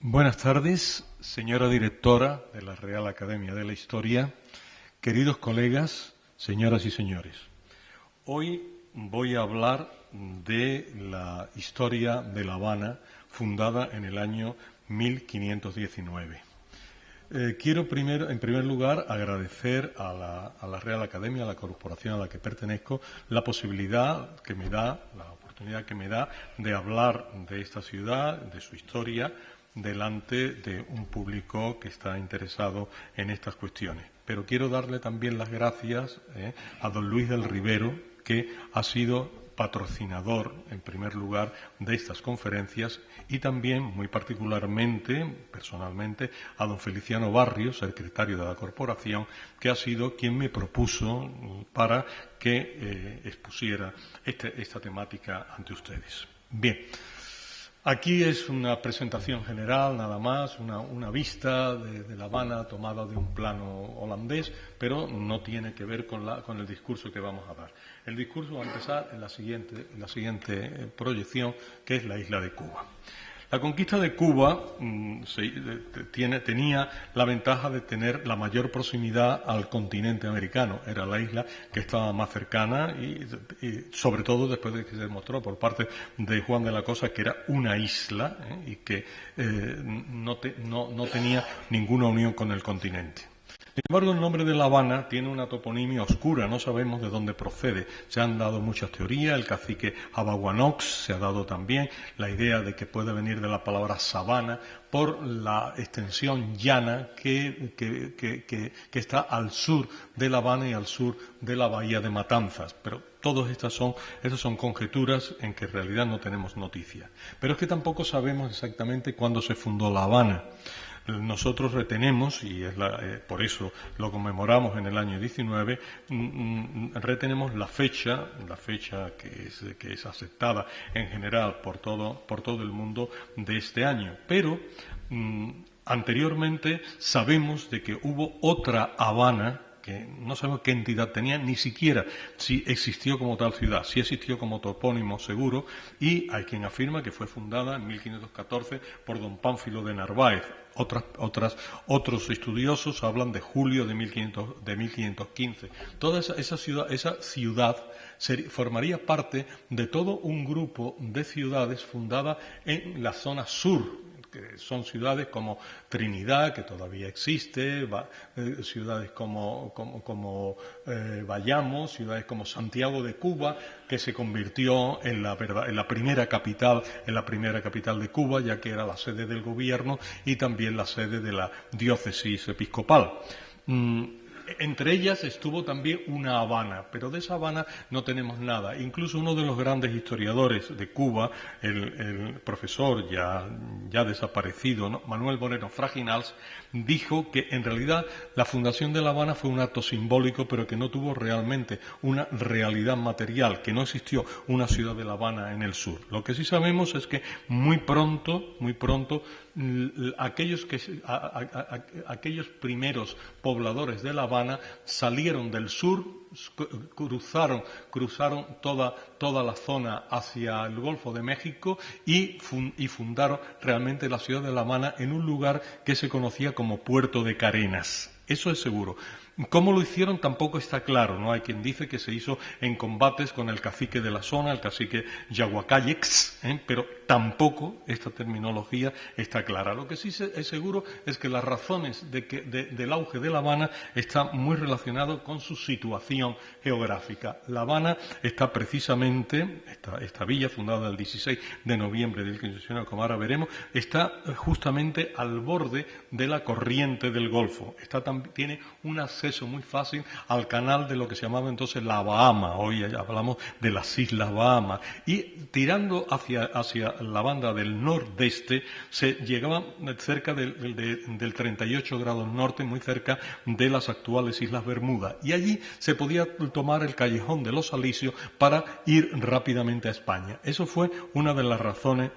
Buenas tardes, señora directora de la Real Academia de la Historia, queridos colegas, señoras y señores. Hoy voy a hablar de la historia de La Habana, fundada en el año 1519. Quiero en primer lugar agradecer a la Real Academia, a la corporación a la que pertenezco, la oportunidad que me da de hablar de esta ciudad, de su historia, delante de un público que está interesado en estas cuestiones. Pero quiero darle también las gracias a don Luis del Rivero, que ha sido patrocinador, en primer lugar, de estas conferencias, y también, muy particularmente, personalmente, a don Feliciano Barrios, secretario de la corporación, que ha sido quien me propuso para que expusiera esta temática ante ustedes. Bien. Aquí es una presentación general, nada más, una vista de La Habana tomada de un plano holandés, pero no tiene que ver con el discurso que vamos a dar. El discurso va a empezar en la siguiente proyección, que es la isla de Cuba. La conquista de Cuba tenía la ventaja de tener la mayor proximidad al continente americano. Era la isla que estaba más cercana y sobre todo después de que se demostró por parte de Juan de la Cosa que era una isla y que no tenía ninguna unión con el continente. Sin embargo, el nombre de La Habana tiene una toponimia oscura, no sabemos de dónde procede. Se han dado muchas teorías, el cacique Abaguanox se ha dado también la idea de que puede venir de la palabra sabana por la extensión llana que está al sur de La Habana y al sur de la bahía de Matanzas. Pero todas esas son conjeturas en que en realidad no tenemos noticia. Pero es que tampoco sabemos exactamente cuándo se fundó La Habana. Nosotros retenemos, y por eso lo conmemoramos en el año 19, retenemos la fecha que es aceptada en general por todo el mundo de este año. Pero anteriormente sabemos de que hubo otra Habana, que no sabemos qué entidad tenía, ni siquiera si existió como tal ciudad, si existió como topónimo seguro, y hay quien afirma que fue fundada en 1514 por don Pánfilo de Narváez. Otros estudiosos hablan de julio de 1515. Toda esa ciudad formaría parte de todo un grupo de ciudades fundadas en la zona sur, que son ciudades como Trinidad, que todavía existe, ciudades como Bayamo, ciudades como Santiago de Cuba, que se convirtió en la primera capital de Cuba, ya que era la sede del gobierno y también la sede de la diócesis episcopal. Entre ellas estuvo también una Habana, pero de esa Habana no tenemos nada. Incluso uno de los grandes historiadores de Cuba, el profesor ya desaparecido, ¿no?, Manuel Moreno Fraginals, dijo que en realidad la fundación de La Habana fue un acto simbólico, pero que no tuvo realmente una realidad material, que no existió una ciudad de La Habana en el sur. Lo que sí sabemos es que muy pronto, aquellos primeros pobladores de La Habana salieron del sur, cruzaron toda la zona hacia el Golfo de México y fundaron realmente la ciudad de La Habana en un lugar que se conocía como Puerto de Carenas. Eso es seguro. Cómo lo hicieron tampoco está claro, ¿no? Hay quien dice que se hizo en combates con el cacique de la zona, el cacique Yaguacayex, pero tampoco esta terminología está clara. Lo que sí es seguro es que las razones del auge de La Habana están muy relacionadas con su situación geográfica. La Habana está precisamente, esta villa fundada el 16 de noviembre del 1519, como ahora veremos, está justamente al borde de la corriente del Golfo. Tiene un acceso muy fácil al canal de lo que se llamaba entonces la Bahama. Hoy hablamos de las Islas Bahamas. Y tirando hacia la banda del nordeste, se llegaba cerca del 38 grados norte, muy cerca de las actuales Islas Bermuda. Y allí se podía tomar el callejón de los Alisios para ir rápidamente a España. Eso fue una de las razones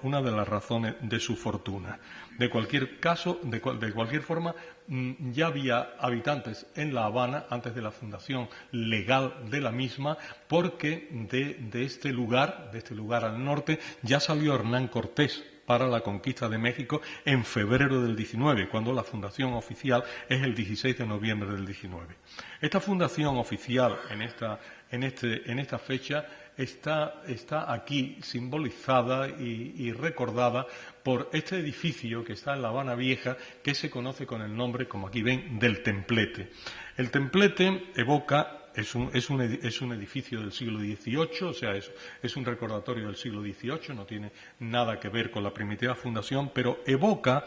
de su fortuna. De cualquier caso, de cualquier forma, ya había habitantes en La Habana antes de la fundación legal de la misma, porque de este lugar al norte ya salió Hernán Cortés para la conquista de México en febrero del 19, cuando la fundación oficial es el 16 de noviembre del 19. Esta fundación oficial en esta fecha está aquí simbolizada y recordada por este edificio que está en La Habana Vieja, que se conoce con el nombre, como aquí ven, del Templete. El Templete evoca... Es un edificio del siglo XVIII, o sea, es un recordatorio del siglo XVIII, no tiene nada que ver con la primitiva fundación, pero evoca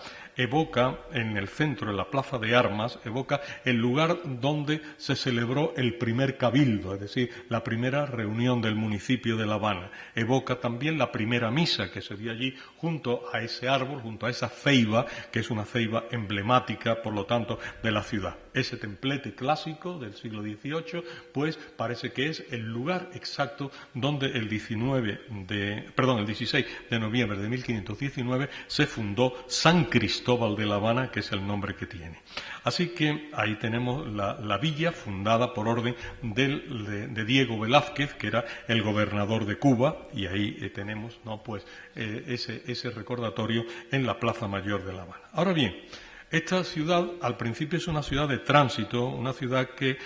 en el centro, en la Plaza de Armas, evoca el lugar donde se celebró el primer cabildo, es decir, la primera reunión del municipio de La Habana. Evoca también la primera misa que se dio allí junto a ese árbol, junto a esa ceiba, que es una ceiba emblemática, por lo tanto, de la ciudad. Ese templete clásico del siglo XVIII, pues parece que es el lugar exacto donde el 16 de noviembre de 1519 se fundó San Cristóbal de La Habana, que es el nombre que tiene. Así que ahí tenemos la villa fundada por orden de Diego Velázquez, que era el gobernador de Cuba, y ahí tenemos, ¿no?, pues ese recordatorio en la Plaza Mayor de La Habana. Ahora bien, esta ciudad al principio es una ciudad de tránsito, una ciudad que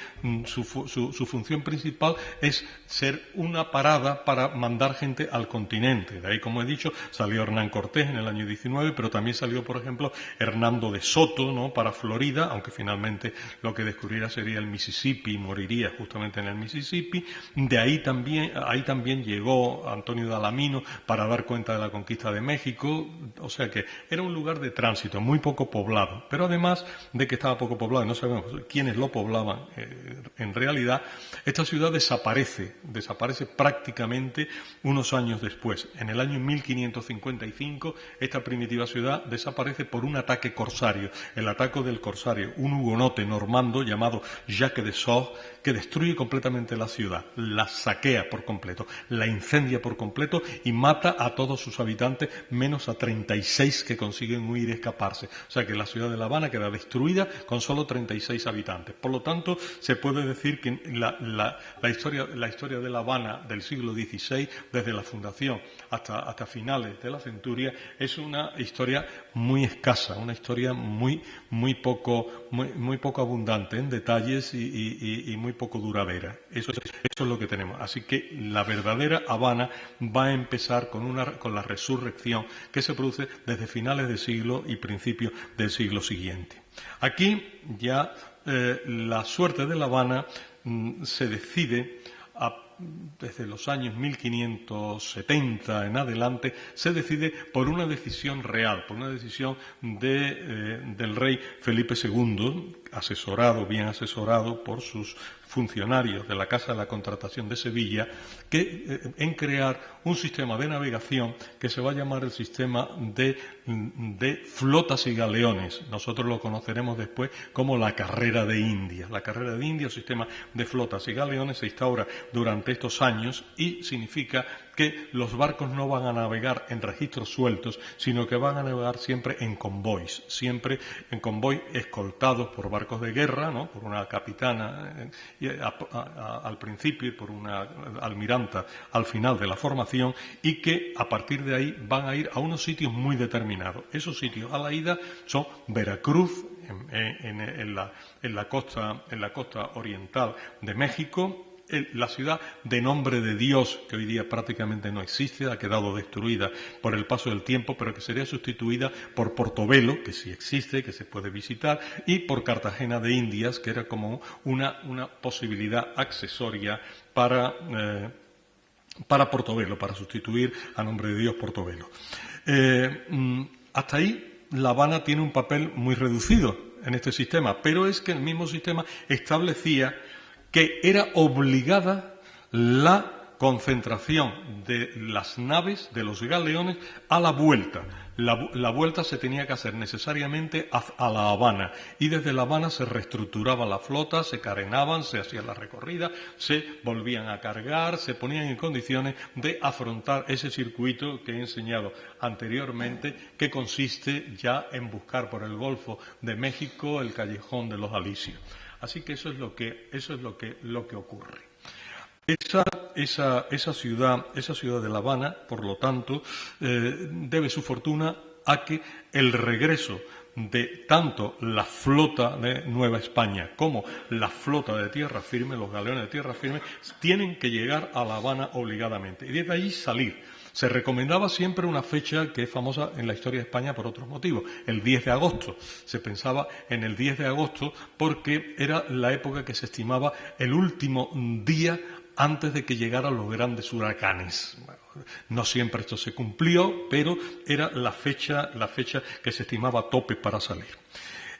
su función principal es ser una parada para mandar gente al continente. De ahí, como he dicho, salió Hernán Cortés en el año 19, pero también salió, por ejemplo, Hernando de Soto, ¿no?, para Florida, aunque finalmente lo que descubriera sería el Mississippi y moriría justamente en el Mississippi. De ahí también llegó Antonio de Alamino para dar cuenta de la conquista de México, o sea que era un lugar de tránsito, muy poco poblado. Pero además de que estaba poco poblado y no sabemos quiénes lo poblaban, en realidad esta ciudad desaparece prácticamente unos años después. En el año 1555 esta primitiva ciudad desaparece por un ataque corsario, el ataque del corsario, un hugonote normando llamado Jacques de Saux, que destruye completamente la ciudad, la saquea por completo, la incendia por completo y mata a todos sus habitantes, menos a 36 que consiguen huir y escaparse. O sea que la ciudad de La Habana queda destruida con solo 36 habitantes. Por lo tanto, se puede decir que la historia de La Habana del siglo XVI, desde la fundación hasta finales de la centuria, es una historia muy escasa, una historia muy poco abundante en detalles y muy poco duradera. Eso es lo que tenemos. Así que la verdadera Habana va a empezar con la resurrección que se produce desde finales de siglo y principios del siglo siguiente. Aquí ya la suerte de La Habana se decide desde los años 1570 en adelante, se decide por una decisión real, por una decisión del rey Felipe II, bien asesorado por sus funcionarios de la Casa de la Contratación de Sevilla, en crear un sistema de navegación que se va a llamar el sistema de flotas y galeones. Nosotros lo conoceremos después como la Carrera de Indias. La Carrera de Indias, el sistema de flotas y galeones, se instaura durante estos años y significa que los barcos no van a navegar en registros sueltos, sino que van a navegar siempre en convoys, siempre en convoy escoltados por barcos de guerra, ¿no?, por una capitana al principio y por una almiranta al final de la formación, y que a partir de ahí van a ir a unos sitios muy determinados. Esos sitios a la ida son Veracruz, en la costa oriental de México, la ciudad de Nombre de Dios, que hoy día prácticamente no existe, ha quedado destruida por el paso del tiempo, pero que sería sustituida por Portobelo, que sí existe, que se puede visitar, y por Cartagena de Indias, que era como una posibilidad accesoria para Portobelo, para sustituir a Nombre de Dios Portobelo. Hasta ahí La Habana tiene un papel muy reducido en este sistema, pero es que el mismo sistema establecía que era obligada la concentración de las naves, de los galeones, a la vuelta. La vuelta se tenía que hacer necesariamente a La Habana, y desde La Habana se reestructuraba la flota, se carenaban, se hacía la recorrida, se volvían a cargar, se ponían en condiciones de afrontar ese circuito que he enseñado anteriormente, que consiste ya en buscar por el Golfo de México el callejón de los Alisios. Así que eso es lo que ocurre. Esa ciudad de La Habana, por lo tanto, debe su fortuna a que el regreso de tanto la flota de Nueva España como la flota de tierra firme, los galeones de tierra firme, tienen que llegar a La Habana obligadamente y desde allí salir. Se recomendaba siempre una fecha que es famosa en la historia de España por otros motivos, el 10 de agosto. Se pensaba en el 10 de agosto porque era la época que se estimaba el último día antes de que llegaran los grandes huracanes. Bueno, no siempre esto se cumplió, pero era la fecha que se estimaba tope para salir.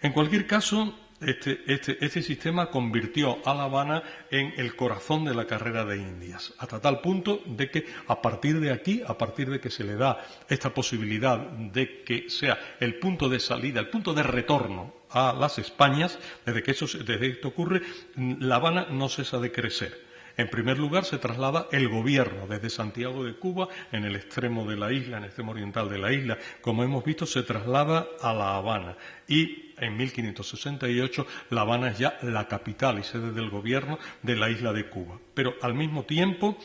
En cualquier caso, este sistema convirtió a La Habana en el corazón de la carrera de Indias, hasta tal punto de que a partir de aquí, a partir de que se le da esta posibilidad de que sea el punto de salida, el punto de retorno a las Españas, desde que esto ocurre, La Habana no cesa de crecer. En primer lugar, se traslada el gobierno desde Santiago de Cuba, en el extremo de la isla, en el extremo oriental de la isla, como hemos visto, se traslada a La Habana. Y en 1568 La Habana es ya la capital y sede del gobierno de la isla de Cuba. Pero al mismo tiempo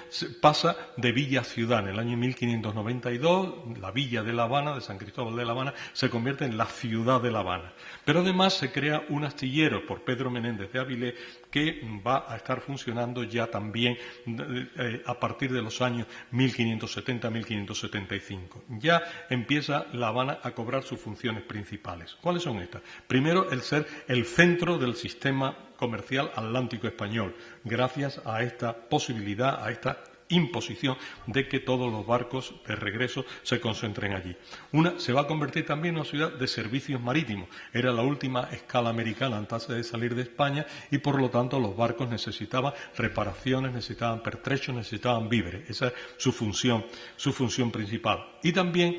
se pasa de villa a ciudad. En el año 1592, la villa de La Habana, de San Cristóbal de La Habana, se convierte en la ciudad de La Habana. Pero además se crea un astillero por Pedro Menéndez de Avilés que va a estar funcionando ya también a partir de los años 1570-1575. Ya empieza La Habana a cobrar sus funciones principales. ¿Cuáles son estas? Primero, el ser el centro del sistema comercial atlántico español, gracias a esta posibilidad, a esta imposición de que todos los barcos de regreso se concentren allí. Se va a convertir también en una ciudad de servicios marítimos. Era la última escala americana antes de salir de España y, por lo tanto, los barcos necesitaban reparaciones, necesitaban pertrechos, necesitaban víveres. Esa es su función principal. Y también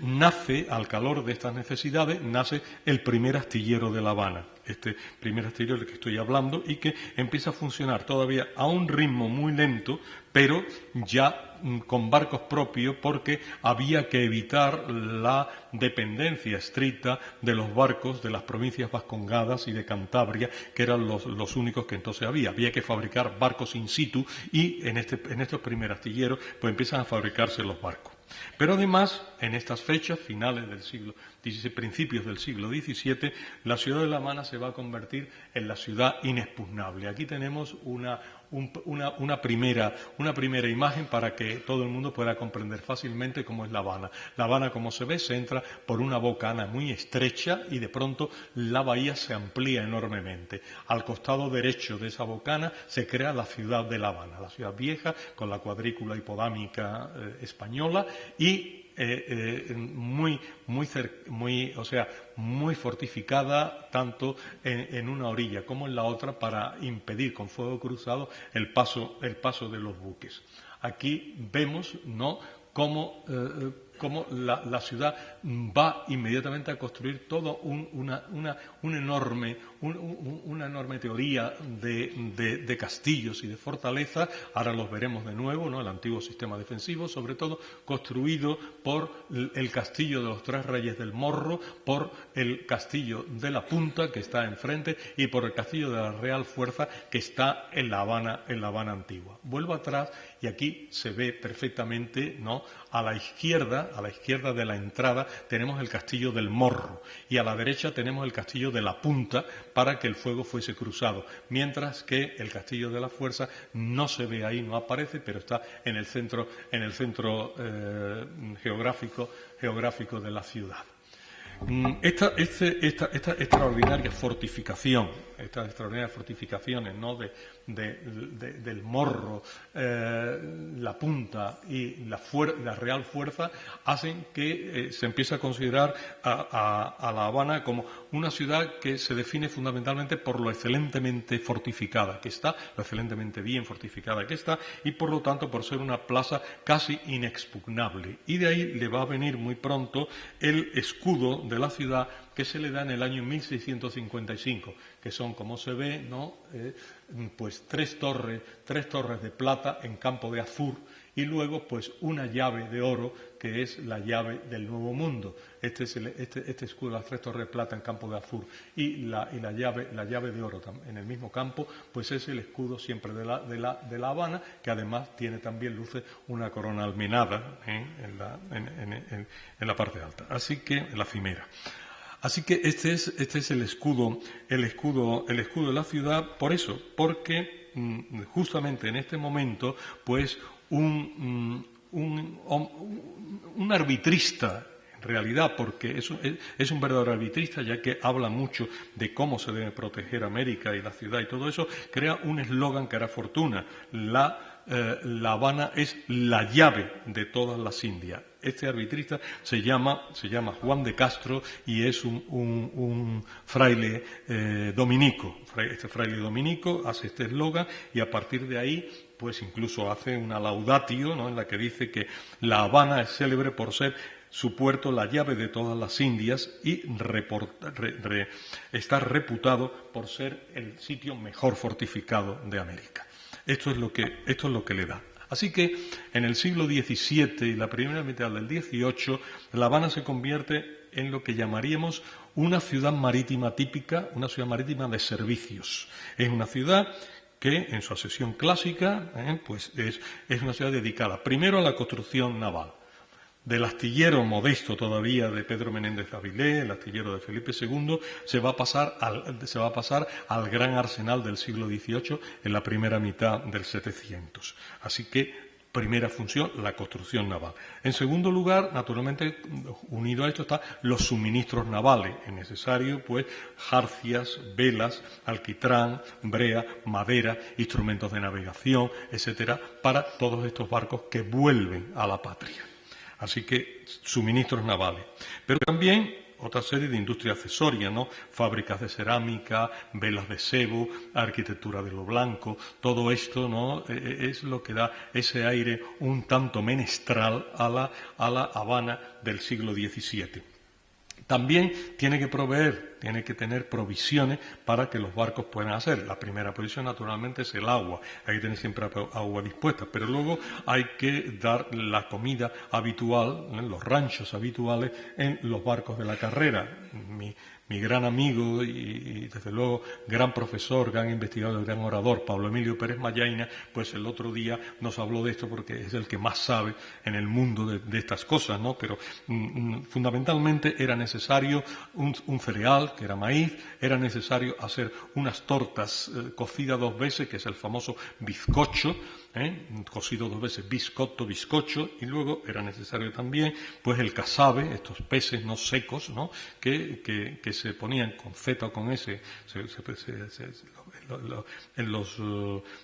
nace, al calor de estas necesidades, nace el primer astillero de La Habana, este primer astillero del que estoy hablando, y que empieza a funcionar todavía a un ritmo muy lento, pero ya con barcos propios, porque había que evitar la dependencia estricta de los barcos de las provincias vascongadas y de Cantabria, que eran los únicos que entonces había. Había que fabricar barcos in situ y en estos primeros astilleros pues empiezan a fabricarse los barcos. Pero además, en estas fechas, finales del siglo XVI, principios del siglo XVII, la ciudad de La Habana se va a convertir en la ciudad inexpugnable. Aquí tenemos una primera imagen para que todo el mundo pueda comprender fácilmente cómo es La Habana. La Habana, como se ve, se entra por una bocana muy estrecha y de pronto la bahía se amplía enormemente. Al costado derecho de esa bocana se crea la ciudad de La Habana, la ciudad vieja con la cuadrícula hipodámica española y muy fortificada tanto en una orilla como en la otra para impedir con fuego cruzado el paso de los buques. Aquí vemos, ¿no?, cómo la ciudad va inmediatamente a construir toda una enorme teoría de castillos y de fortalezas. Ahora los veremos de nuevo, ¿no?, el antiguo sistema defensivo, sobre todo construido por el castillo de los Tres Reyes del Morro, por el castillo de la Punta, que está enfrente, y por el castillo de la Real Fuerza, que está en La Habana antigua. Vuelvo atrás y aquí se ve perfectamente, ¿no?, a la izquierda de la entrada tenemos el castillo del Morro y a la derecha tenemos el castillo de la Punta para que el fuego fuese cruzado, mientras que el castillo de la Fuerza no se ve ahí, no aparece, pero está en el centro geográfico de la ciudad. Esta extraordinaria fortificación, estas extraordinarias fortificaciones, ¿no?, del Morro, la Punta y la Real Fuerza hacen que se empiece a considerar a La Habana como una ciudad que se define fundamentalmente por lo excelentemente fortificada que está, lo excelentemente bien fortificada que está, y por lo tanto por ser una plaza casi inexpugnable. Y de ahí le va a venir muy pronto el escudo de la ciudad que se le da en el año 1655, que son, como se ve, ¿no?, pues tres torres de plata en campo de azur, y luego pues una llave de oro que es la llave del Nuevo Mundo. Este escudo de las 3 torres de plata en campo de azur y la llave de oro en el mismo campo, pues es el escudo siempre de la Habana, que además tiene también, luce una corona almenada en la parte alta, así que en la cimera. Así que este es el escudo de la ciudad, por eso, porque justamente en este momento, pues un arbitrista, en realidad, porque es un verdadero arbitrista, ya que habla mucho de cómo se debe proteger América y la ciudad y todo eso, crea un eslogan que hará fortuna: La Habana es la llave de todas las Indias. Este arbitrista se llama Juan de Castro y es un fraile dominico. Este fraile dominico hace este eslogan y a partir de ahí pues incluso hace una laudatio, ¿no?, en la que dice que La Habana es célebre por ser su puerto la llave de todas las Indias y está reputado por ser el sitio mejor fortificado de América. Esto es lo que le da. Así que en el siglo XVII y la primera mitad del XVIII, La Habana se convierte en lo que llamaríamos una ciudad marítima típica, una ciudad marítima de servicios. Es una ciudad que en su asesión clásica pues es una ciudad dedicada primero a la construcción naval. Del astillero modesto todavía de Pedro Menéndez Avilés, el astillero de Felipe II, se va a pasar al gran arsenal del siglo XVIII en la primera mitad del 700. Así que, primera función, la construcción naval. En segundo lugar, naturalmente, unido a esto están los suministros navales. Es necesario, pues, jarcias, velas, alquitrán, brea, madera, instrumentos de navegación, etcétera, para todos estos barcos que vuelven a la patria. Así que suministros navales. Pero también otra serie de industrias accesorias, ¿no? Fábricas de cerámica, velas de sebo, arquitectura de lo blanco, todo esto, ¿no?, es lo que da ese aire un tanto menestral a la Habana del siglo XVII. También tiene que tener provisiones para que los barcos puedan hacer. La primera provisión, naturalmente, es el agua. Hay que tener siempre agua dispuesta, pero luego hay que dar la comida habitual, los ranchos habituales, en los barcos de la carrera. Mi gran amigo y, desde luego, gran profesor, gran investigador, gran orador, Pablo Emilio Pérez Mayaina, pues el otro día nos habló de esto porque es el que más sabe en el mundo de estas cosas, ¿no? Pero fundamentalmente era necesario un cereal, que era maíz, era necesario hacer unas tortas cocidas 2 veces, que es el famoso bizcocho, cocido 2 veces, bizcocho, y luego era necesario también pues el casabe, estos peces no secos, ¿no?, que se ponían con Z o con S, en los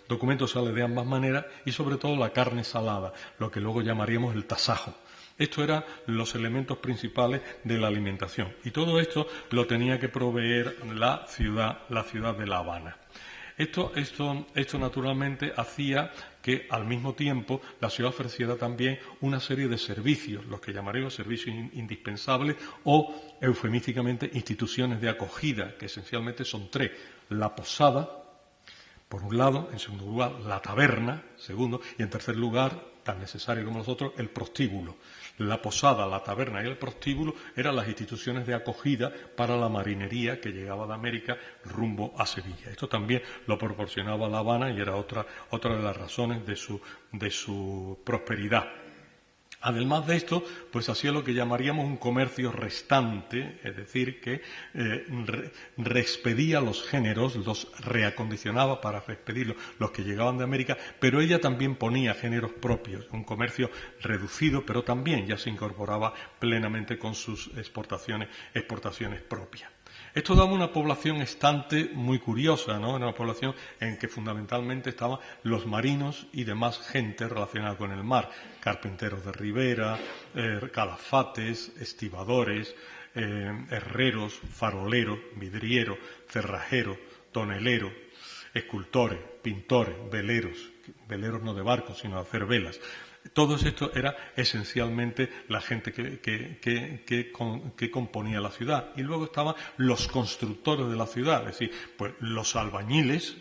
documentos sale de ambas maneras, y sobre todo la carne salada, lo que luego llamaríamos el tasajo. Estos eran los elementos principales de la alimentación, y todo esto lo tenía que proveer la ciudad de La Habana. Esto naturalmente hacía que al mismo tiempo la ciudad ofreciera también una serie de servicios, los que llamaríamos servicios indispensables o, eufemísticamente, instituciones de acogida, que esencialmente son 3. La posada, por un lado; en segundo lugar, la taberna, segundo; y en tercer lugar, tan necesario como nosotros, el prostíbulo. La posada, la taberna y el prostíbulo eran las instituciones de acogida para la marinería que llegaba de América rumbo a Sevilla. Esto también lo proporcionaba La Habana y era otra de las razones de su prosperidad. Además de esto, pues hacía lo que llamaríamos un comercio restante, es decir, que reexpedía los géneros, los reacondicionaba para reexpedirlos, los que llegaban de América, pero ella también ponía géneros propios, un comercio reducido, pero también ya se incorporaba plenamente con sus exportaciones propias. Esto daba una población estante muy curiosa, ¿no? Era una población en que fundamentalmente estaban los marinos y demás gente relacionada con el mar, carpinteros de ribera, calafates, estibadores, herreros, faroleros, vidrieros, cerrajeros, toneleros, escultores, pintores, veleros no de barcos, sino de hacer velas, Todo esto era esencialmente la gente que componía la ciudad. Y luego estaban los constructores de la ciudad, es decir, pues los albañiles,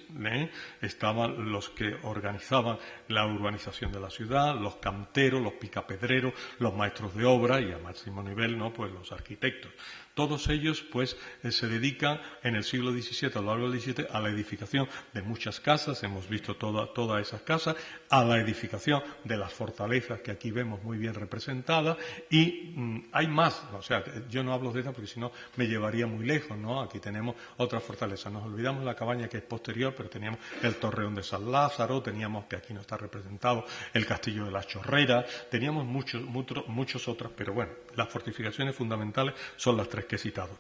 estaban los que organizaban la urbanización de la ciudad, los canteros, los picapedreros, los maestros de obra y a máximo nivel, ¿no?, pues los arquitectos. Todos ellos, pues, se dedican en el siglo XVII, a lo largo del XVII, a la edificación de muchas casas, hemos visto todas esas casas, a la edificación de las fortalezas que aquí vemos muy bien representadas, y hay más, o sea, yo no hablo de esta porque si no me llevaría muy lejos, ¿no? Aquí tenemos otras fortalezas, nos olvidamos la cabaña que es posterior, pero teníamos el Torreón de San Lázaro, teníamos, que aquí no está representado, el Castillo de la Chorrera, teníamos muchos otros, pero bueno, las fortificaciones fundamentales son las tres que he citado.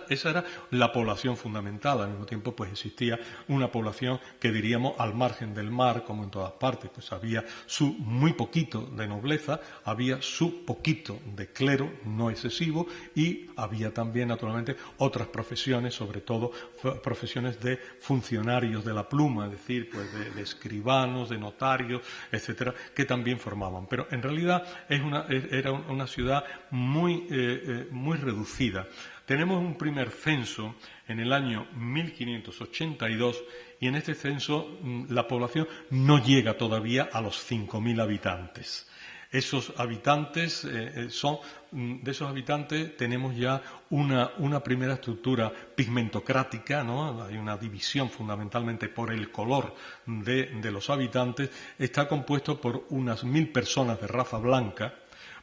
Esa era la población fundamental. Al mismo tiempo, pues existía una población que diríamos al margen del mar, como en todas partes. Pues había su muy poquito de nobleza, había su poquito de clero, no excesivo, y había también, naturalmente, otras profesiones, sobre todo profesiones de funcionarios de la pluma, es decir, pues de escribanos, de notarios, etcétera, que también formaban. Pero en realidad era una ciudad muy reducida. Tenemos un primer censo en el año 1582 y en este censo la población no llega todavía a los 5.000 habitantes. Esos habitantes de esos habitantes tenemos ya una primera estructura pigmentocrática, ¿no? Hay una división fundamentalmente por el color de los habitantes. Está compuesto por unas 1.000 personas de raza blanca,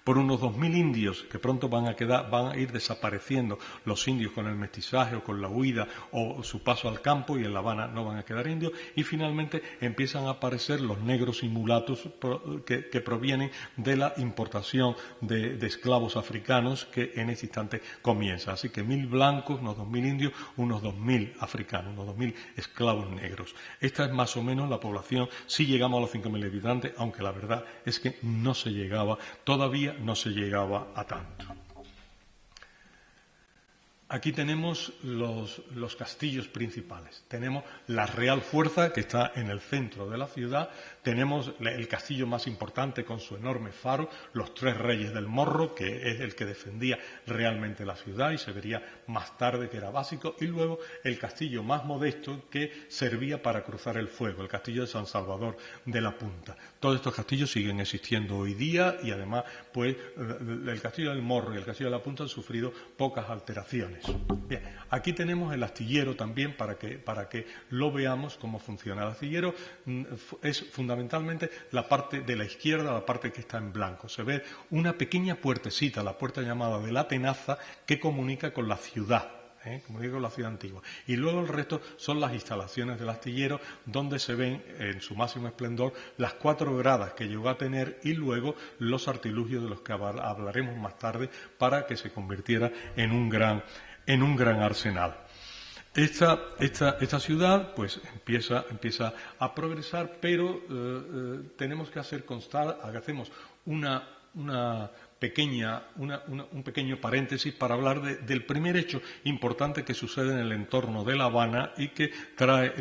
por unos 2.000 indios que pronto van a ir desapareciendo los indios con el mestizaje o con la huida o su paso al campo, y en La Habana no van a quedar indios, y finalmente empiezan a aparecer los negros y mulatos que provienen de la importación de esclavos africanos que en este instante comienza. Así que 1.000 blancos, unos 2.000 indios, unos 2.000 africanos, unos 2.000 esclavos negros. Esta es más o menos la población. Sí llegamos a los 5.000 habitantes, aunque la verdad es que no se llegaba todavía. No se llegaba a tanto. Aquí tenemos los castillos principales. Tenemos la Real Fuerza, que está en el centro de la ciudad. Tenemos el castillo más importante con su enorme faro, los Tres Reyes del Morro, que es el que defendía realmente la ciudad y se vería más tarde que era básico. Y luego el castillo más modesto que servía para cruzar el fuego, el castillo de San Salvador de la Punta. Todos estos castillos siguen existiendo hoy día y además, pues, el castillo del Morro y el castillo de la Punta han sufrido pocas alteraciones. Bien, aquí tenemos el astillero también para que lo veamos cómo funciona. El astillero es fundamentalmente la parte de la izquierda, la parte que está en blanco. Se ve una pequeña puertecita, la puerta llamada de la Tenaza, que comunica con la ciudad. Comunica con la ciudad antigua. Y luego el resto son las instalaciones del astillero, donde se ven en su máximo esplendor las 4 gradas que llegó a tener y luego los artilugios de los que hablaremos más tarde para que se convirtiera en un gran arsenal. Esta ciudad pues empieza a progresar, pero tenemos que hacer constar, hacemos un pequeño paréntesis para hablar del primer hecho importante que sucede en el entorno de La Habana y que trae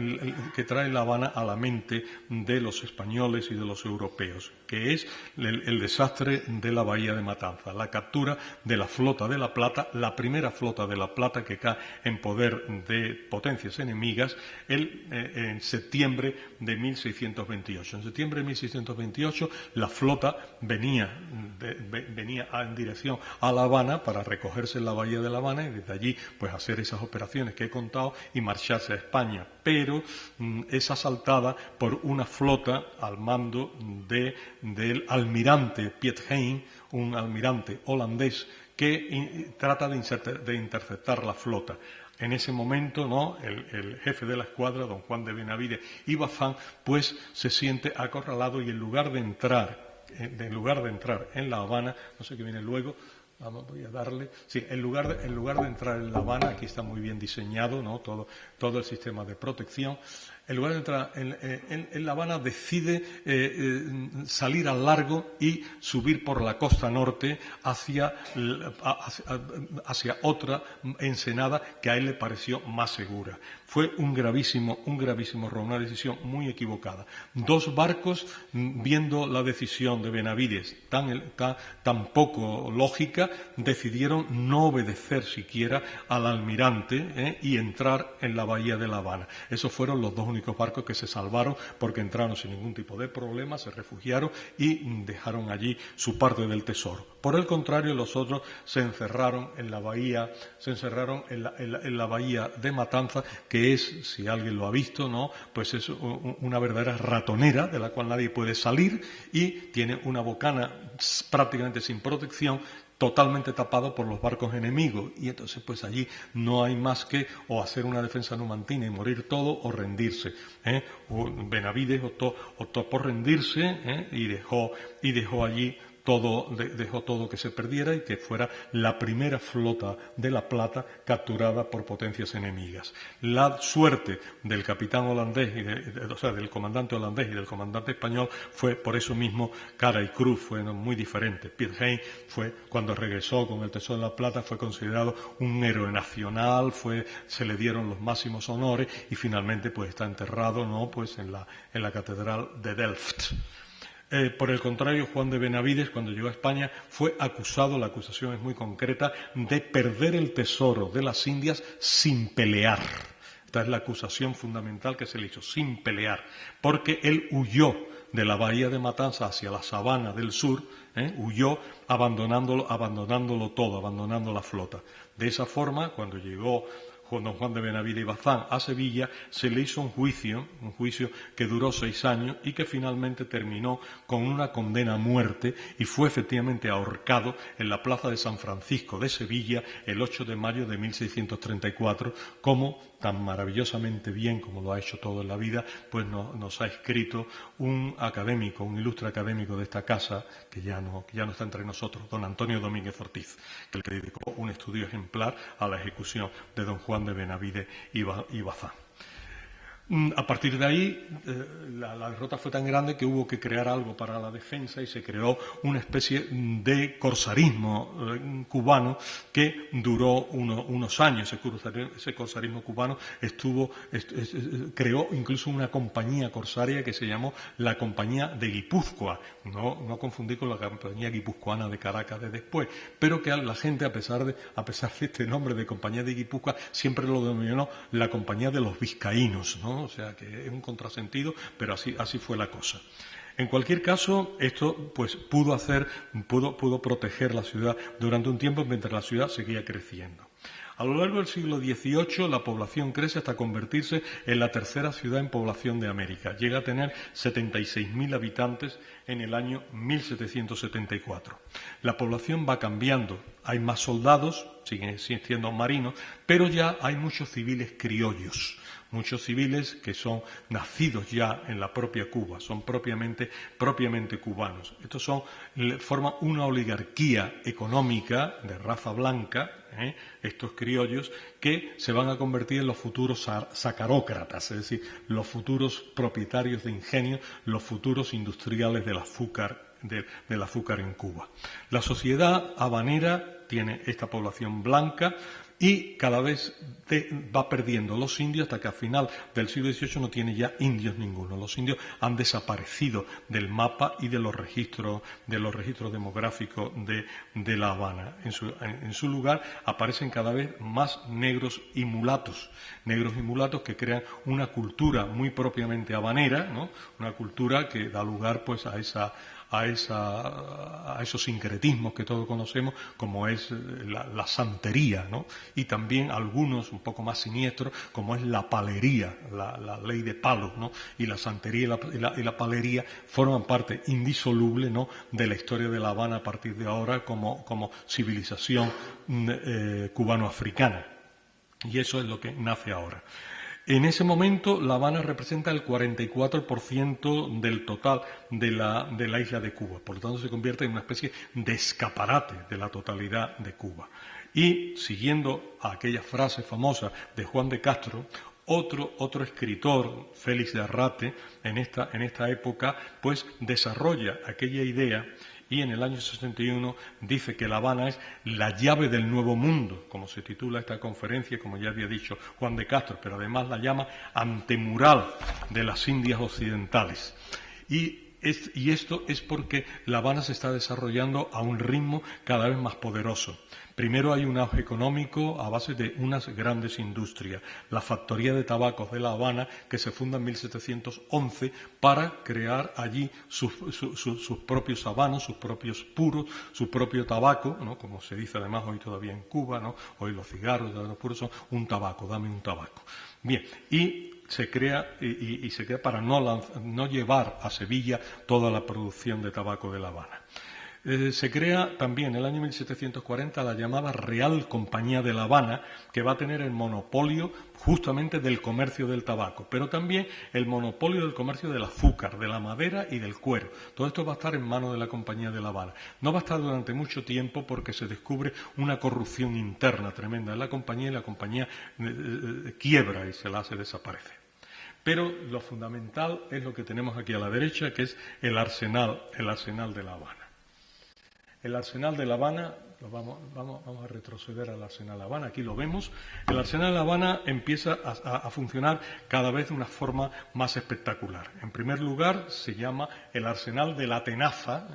La Habana a la mente de los españoles y de los europeos, que es el desastre de la bahía de Matanzas, la captura de la flota de La Plata, la primera flota de La Plata que cae en poder de potencias enemigas en septiembre de 1628. En septiembre de 1628 la flota venía en dirección a La Habana para recogerse en la bahía de La Habana y desde allí pues hacer esas operaciones que he contado y marcharse a España, pero es asaltada por una flota al mando del almirante Piet Hein, un almirante holandés que trata de interceptar la flota. En ese momento, ¿no?, el jefe de la escuadra, don Juan de Benavides y Bazán, pues se siente acorralado y en lugar de entrar en La Habana, no sé qué viene luego, voy a darle, sí, en lugar de entrar en La Habana, aquí está muy bien diseñado, ¿no?, todo el sistema de protección, En lugar de entrar en La Habana, decide salir al largo y subir por la costa norte hacia otra ensenada que a él le pareció más segura. Fue un gravísimo error, una decisión muy equivocada. Dos barcos, viendo la decisión de Benavides tan poco lógica, decidieron no obedecer siquiera al almirante y entrar en la bahía de La Habana. Esos fueron los dos únicos barcos que se salvaron, porque entraron sin ningún tipo de problema, se refugiaron y dejaron allí su parte del tesoro. Por el contrario, los otros se encerraron en la bahía, en la bahía de Matanzas, que es, si alguien lo ha visto, ¿no?, pues es una verdadera ratonera de la cual nadie puede salir, y tiene una bocana prácticamente sin protección, totalmente tapado por los barcos enemigos, y entonces pues allí no hay más que o hacer una defensa numantina y morir todo, o rendirse. Benavides optó por rendirse, y dejó allí dejó todo que se perdiera y que fuera la primera flota de la Plata capturada por potencias enemigas. La suerte del capitán holandés, del comandante holandés y del comandante español, fue por eso mismo cara y cruz, fueron muy diferentes. Piet Hein fue, cuando regresó con el Tesoro de la Plata, fue considerado un héroe nacional, se le dieron los máximos honores y finalmente pues está enterrado, ¿no?, pues en la catedral de Delft. Por el contrario, Juan de Benavides, cuando llegó a España, fue acusado, la acusación es muy concreta, de perder el tesoro de las Indias sin pelear. Esta es la acusación fundamental que se le hizo, sin pelear, porque él huyó de la bahía de Matanzas hacia la sabana del sur, huyó abandonándolo todo, abandonando la flota. De esa forma, cuando llegó don Juan de Benavides y Bazán a Sevilla, se le hizo un juicio que duró 6 años y que finalmente terminó con una condena a muerte, y fue efectivamente ahorcado en la plaza de San Francisco de Sevilla el 8 de mayo de 1634, como tan maravillosamente bien como lo ha hecho todo en la vida, pues nos ha escrito un ilustre académico de esta casa, que ya no está entre nosotros, don Antonio Domínguez Ortiz, que le dedicó un estudio ejemplar a la ejecución de don Juan de Benavides y Bazán. A partir de ahí, la derrota fue tan grande que hubo que crear algo para la defensa, y se creó una especie de corsarismo cubano que duró unos años. Ese corsarismo cubano creó incluso una compañía corsaria que se llamó la Compañía de Guipúzcoa, no confundir con la Compañía Guipuzcoana de Caracas de después, pero que la gente, a pesar de este nombre de Compañía de Guipúzcoa, siempre lo denominó la Compañía de los Vizcaínos, ¿no? O sea que es un contrasentido, pero así fue la cosa. En cualquier caso, esto pues pudo proteger la ciudad durante un tiempo mientras la ciudad seguía creciendo. A lo largo del siglo XVIII la población crece hasta convertirse en la tercera ciudad en población de América. Llega a tener 76.000 habitantes en el año 1774. La población va cambiando. Hay más soldados, siguen existiendo marinos, pero ya hay muchos civiles criollos. Muchos civiles que son nacidos ya en la propia Cuba, son propiamente cubanos. Estos forman una oligarquía económica de raza blanca, estos criollos, que se van a convertir en los futuros sacarócratas, es decir, los futuros propietarios de ingenios, los futuros industriales del azúcar en Cuba. La sociedad habanera tiene esta población blanca, y cada vez va perdiendo los indios, hasta que al final del siglo XVIII no tiene ya indios ninguno. Los indios han desaparecido del mapa y de los registros demográficos de La Habana. En su lugar aparecen cada vez más negros y mulatos que crean una cultura muy propiamente habanera, ¿no?, una cultura que da lugar pues a esos sincretismos que todos conocemos, como es la santería, ¿no?, y también algunos un poco más siniestros, como es la palería, la ley de palos, ¿no?, y la santería y la palería forman parte indisoluble, ¿no?, de la historia de La Habana a partir de ahora como civilización cubano-africana. Y eso es lo que nace ahora. En ese momento, La Habana representa el 44% del total de la isla de Cuba. Por lo tanto, se convierte en una especie de escaparate de la totalidad de Cuba. Y, siguiendo a aquella frase famosa de Juan de Castro, Otro escritor, Félix de Arrate, en esta época, pues desarrolla aquella idea y en el año 61 dice que La Habana es la llave del nuevo mundo, como se titula esta conferencia, como ya había dicho Juan de Castro, pero además la llama antemural de las Indias occidentales. Y esto es porque La Habana se está desarrollando a un ritmo cada vez más poderoso. Primero hay un auge económico a base de unas grandes industrias. La factoría de tabacos de La Habana, que se funda en 1711 para crear allí sus propios habanos, sus propios puros, su propio tabaco, ¿no? Como se dice además hoy todavía en Cuba, ¿no? Hoy los cigarros, los puros son un tabaco, dame un tabaco. Bien, y se crea para no llevar a Sevilla toda la producción de tabaco de La Habana. Se crea también en el año 1740 la llamada Real Compañía de La Habana, que va a tener el monopolio justamente del comercio del tabaco, pero también el monopolio del comercio del azúcar, de la madera y del cuero. Todo esto va a estar en manos de la Compañía de La Habana. No va a estar durante mucho tiempo porque se descubre una corrupción interna tremenda en la compañía y la compañía quiebra y se la hace desaparecer. Pero lo fundamental es lo que tenemos aquí a la derecha, que es el arsenal de La Habana. El arsenal de La Habana, vamos a retroceder al arsenal de La Habana, aquí lo vemos. El arsenal de La Habana empieza a funcionar cada vez de una forma más espectacular. En primer lugar, se llama el arsenal de la Tenaza,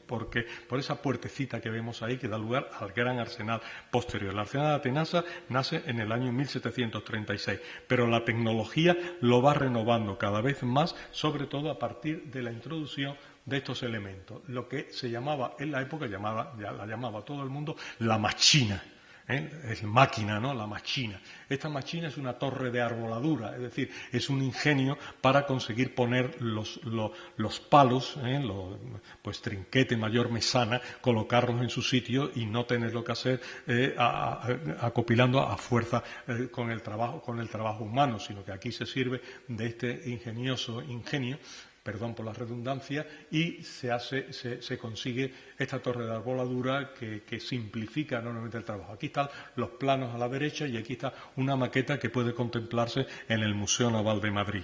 porque por esa puertecita que vemos ahí que da lugar al gran arsenal posterior. El arsenal de la Tenaza nace en el año 1736, pero la tecnología lo va renovando cada vez más, sobre todo a partir de la introducción de estos elementos, lo que se llamaba en la época, ya la llamaba todo el mundo, la machina. Es máquina, ¿no? La machina. Esta machina es una torre de arboladura, es decir, es un ingenio para conseguir poner los palos, pues trinquete, mayor, mesana, colocarlos en su sitio y no tenerlo que hacer acopilando a fuerza con el trabajo humano, sino que aquí se sirve de este ingenioso ingenio, perdón por la redundancia, y se consigue esta torre de arboladura que simplifica enormemente el trabajo. Aquí están los planos a la derecha y aquí está una maqueta que puede contemplarse en el Museo Naval de Madrid.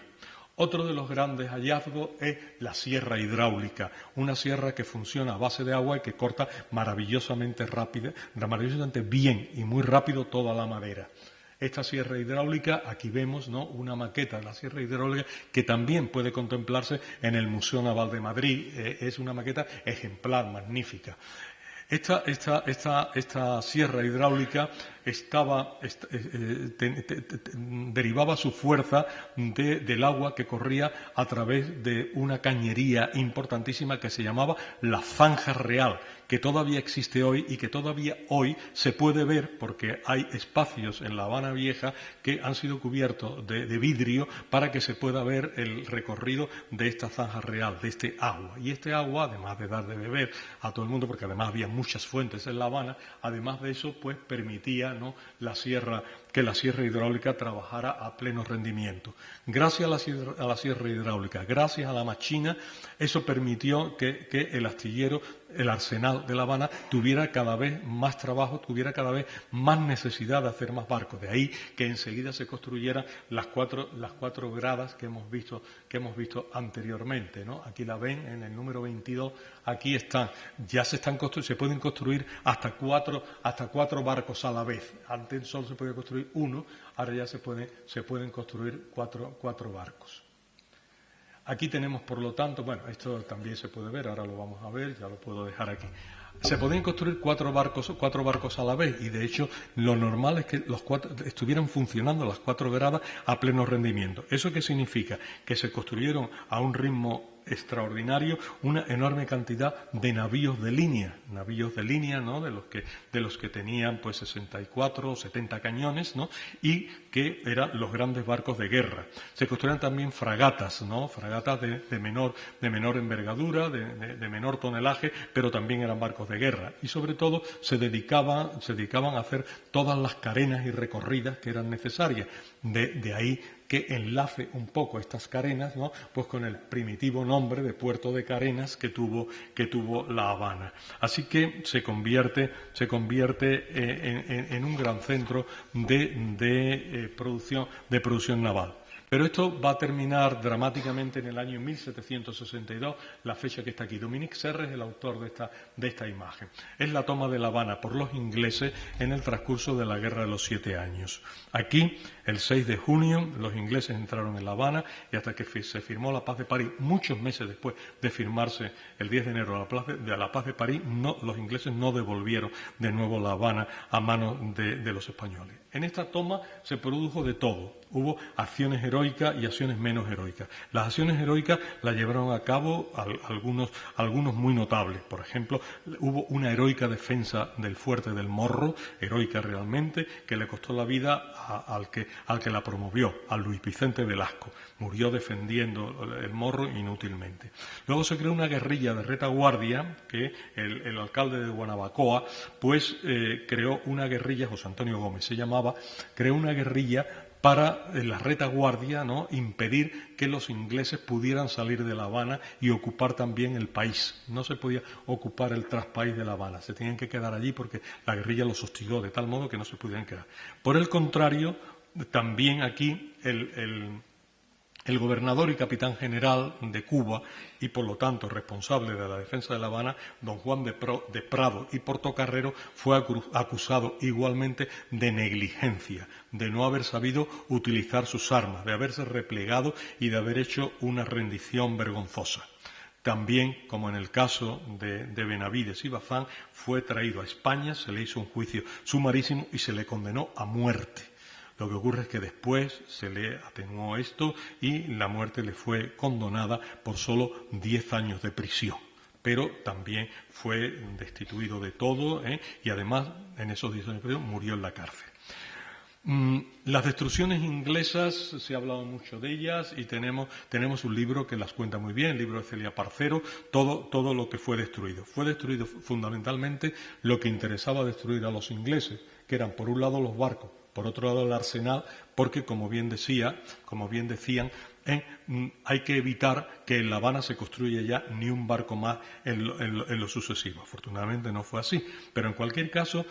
Otro de los grandes hallazgos es la hidráulica, una sierra que funciona a base de agua y que corta maravillosamente bien y muy rápido toda la madera. Esta sierra hidráulica, aquí vemos, ¿no?, una maqueta de la sierra hidráulica que también puede contemplarse en el Museo Naval de Madrid. Es una maqueta ejemplar, magnífica. Esta sierra hidráulica derivaba su fuerza del agua que corría a través de una cañería importantísima que se llamaba la Zanja Real, que todavía existe hoy y que todavía hoy se puede ver porque hay espacios en La Habana Vieja que han sido cubiertos de vidrio para que se pueda ver el recorrido de esta Zanja Real, de este agua. Y este agua, además de dar de beber a todo el mundo, porque además había muchas fuentes en La Habana, además de eso, pues permitía, ¿no?, que la sierra hidráulica trabajara a pleno rendimiento. Gracias a la sierra hidráulica, gracias a la machina, eso permitió que el astillero, el arsenal de La Habana, tuviera cada vez más trabajo, tuviera cada vez más necesidad de hacer más barcos. De ahí que enseguida se construyeran las cuatro gradas que hemos visto anteriormente, ¿no? Aquí la ven en el número 22, aquí están, se pueden construir hasta cuatro barcos a la vez. Antes solo se podía construir uno, ahora ya se pueden construir cuatro barcos. Aquí tenemos, por lo tanto, bueno, esto también se puede ver, ahora lo vamos a ver, ya lo puedo dejar aquí. Se podían construir cuatro barcos a la vez y, de hecho, lo normal es que estuvieran funcionando las 4 gradas a pleno rendimiento. ¿Eso qué significa? Que se construyeron a un ritmo extraordinario una enorme cantidad de navíos de línea, ¿no?, de los que tenían pues 64 o 70 cañones, ¿no?, y que eran los grandes barcos de guerra. Se construían también fragatas, ¿no?, fragatas de menor envergadura, de menor tonelaje, pero también eran barcos de guerra. Y sobre todo se dedicaban a hacer todas las carenas y recorridas que eran necesarias. De ahí que enlace un poco estas carenas, ¿no? Pues con el primitivo nombre de Puerto de Carenas que tuvo La Habana. Así que se convierte en un gran centro de producción naval. Pero esto va a terminar dramáticamente en el año 1762, la fecha que está aquí. Dominique Serre es el autor de esta imagen. Es la toma de La Habana por los ingleses en el transcurso de la Guerra de los 7 Años. Aquí, el 6 de junio, los ingleses entraron en La Habana y hasta que se firmó la Paz de París, muchos meses después de firmarse el 10 de enero la Paz de París, los ingleses no devolvieron de nuevo La Habana a manos de los españoles. En esta toma se produjo de todo. Hubo acciones heroicas y acciones menos heroicas. Las acciones heroicas las llevaron a cabo algunos muy notables. Por ejemplo, hubo una heroica defensa del fuerte del Morro, heroica realmente, que le costó la vida al que la promovió, a Luis Vicente Velasco. Murió defendiendo el Morro inútilmente. Luego se creó una guerrilla de retaguardia que el alcalde de Guanabacoa pues creó una guerrilla, José Antonio Gómez se llamaba, creó una guerrilla para la retaguardia, ¿no?, impedir que los ingleses pudieran salir de La Habana y ocupar también el país. No se podía ocupar el traspaís de La Habana, se tenían que quedar allí porque la guerrilla los hostigó de tal modo que no se pudieran quedar. Por el contrario, también aquí el gobernador y capitán general de Cuba y, por lo tanto, responsable de la defensa de La Habana, don Juan de Prado y Portocarrero, fue acusado igualmente de negligencia, de no haber sabido utilizar sus armas, de haberse replegado y de haber hecho una rendición vergonzosa. También, como en el caso de Benavides y Bazán, fue traído a España, se le hizo un juicio sumarísimo y se le condenó a muerte. Lo que ocurre es que después se le atenuó esto y la muerte le fue condonada por solo 10 años de prisión. Pero también fue destituido de todo, y además en esos 10 años de prisión murió en la cárcel. Las destrucciones inglesas, se ha hablado mucho de ellas y tenemos un libro que las cuenta muy bien, el libro de Celia Parcero, todo lo que fue destruido. Fue destruido fundamentalmente lo que interesaba destruir a los ingleses, que eran por un lado los barcos, por otro lado el arsenal, porque como bien decían, hay que evitar que en La Habana se construya ya ni un barco más en lo sucesivo. Afortunadamente no fue así, pero en cualquier caso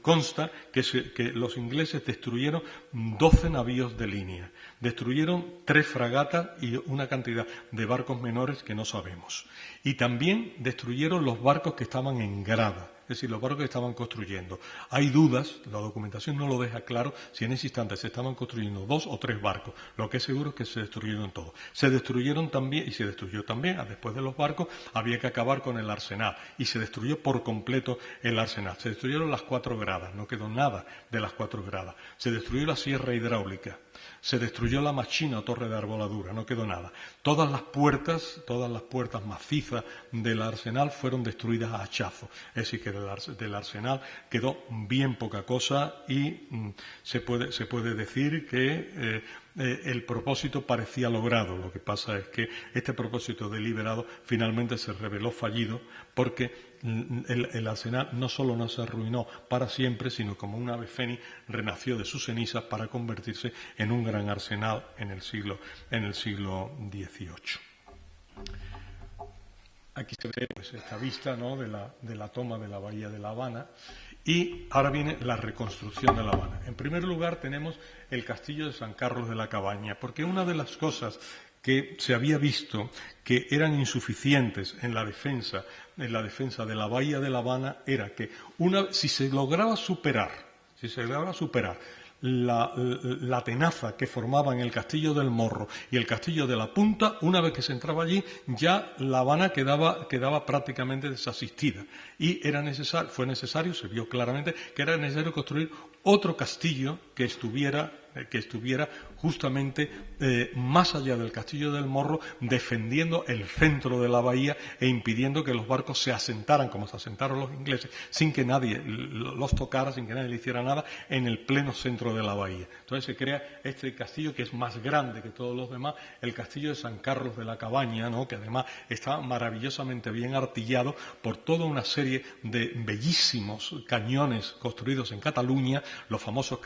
consta que los ingleses destruyeron 12 navíos de línea, destruyeron 3 fragatas y una cantidad de barcos menores que no sabemos. Y también destruyeron los barcos que estaban en grada, es decir, los barcos que estaban construyendo. Hay dudas, la documentación no lo deja claro, si en ese instante se estaban construyendo 2 o 3 barcos. Lo que es seguro es que se destruyeron todos. Se destruyeron también, y se destruyó también, después de los barcos, había que acabar con el arsenal. Y se destruyó por completo el arsenal. Se destruyeron las 4 gradas, no quedó nada de las 4 gradas. Se destruyó la sierra hidráulica. Se destruyó la machina o torre de arboladura, no quedó nada. Todas las puertas macizas del arsenal fueron destruidas a hachazo. Es decir, que del arsenal quedó bien poca cosa y se puede decir que el propósito parecía logrado. Lo que pasa es que este propósito deliberado finalmente se reveló fallido porque el arsenal no solo no se arruinó para siempre, sino como un ave fénix renació de sus cenizas para convertirse en un gran arsenal en el siglo XVIII. Aquí se ve pues, esta vista, ¿no?, de la toma de la bahía de La Habana. Y ahora viene la reconstrucción de La Habana. En primer lugar tenemos el castillo de San Carlos de la Cabaña, porque una de las cosas que se había visto que eran insuficientes en la defensa de la bahía de La Habana era que si se lograba superar la tenaza que formaban el castillo del Morro y el castillo de la Punta, una vez que se entraba allí, ya La Habana quedaba prácticamente desasistida. Y fue necesario, se vio claramente, que era necesario construir otro castillo que estuviera justamente más allá del castillo del Morro, defendiendo el centro de la bahía e impidiendo que los barcos se asentaran, como se asentaron los ingleses, sin que nadie los tocara, sin que nadie le hiciera nada, en el pleno centro de la bahía. Entonces se crea este castillo que es más grande que todos los demás, el castillo de San Carlos de la Cabaña, ¿no?, que además está maravillosamente bien artillado por toda una serie de bellísimos cañones construidos en Cataluña, los famosos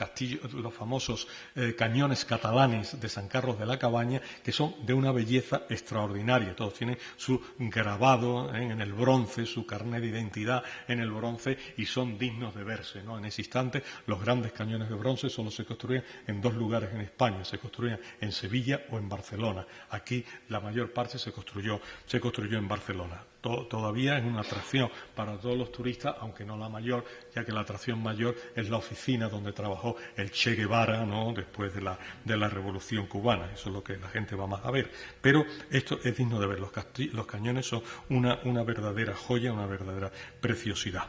cañones catalanes de San Carlos de la Cabaña, que son de una belleza extraordinaria. Todos tienen su grabado en el bronce, su carnet de identidad en el bronce, y son dignos de verse, ¿no? En ese instante, los grandes cañones de bronce solo se construían en dos lugares en España, se construían en Sevilla o en Barcelona. Aquí la mayor parte se construyó en Barcelona. Todavía es una atracción para todos los turistas, aunque no la mayor, ya que la atracción mayor es la oficina donde trabajó el Che Guevara, ¿no?, después de la Revolución Cubana. Eso es lo que la gente va más a ver. Pero esto es digno de ver. Los cañones son una verdadera joya, una verdadera preciosidad.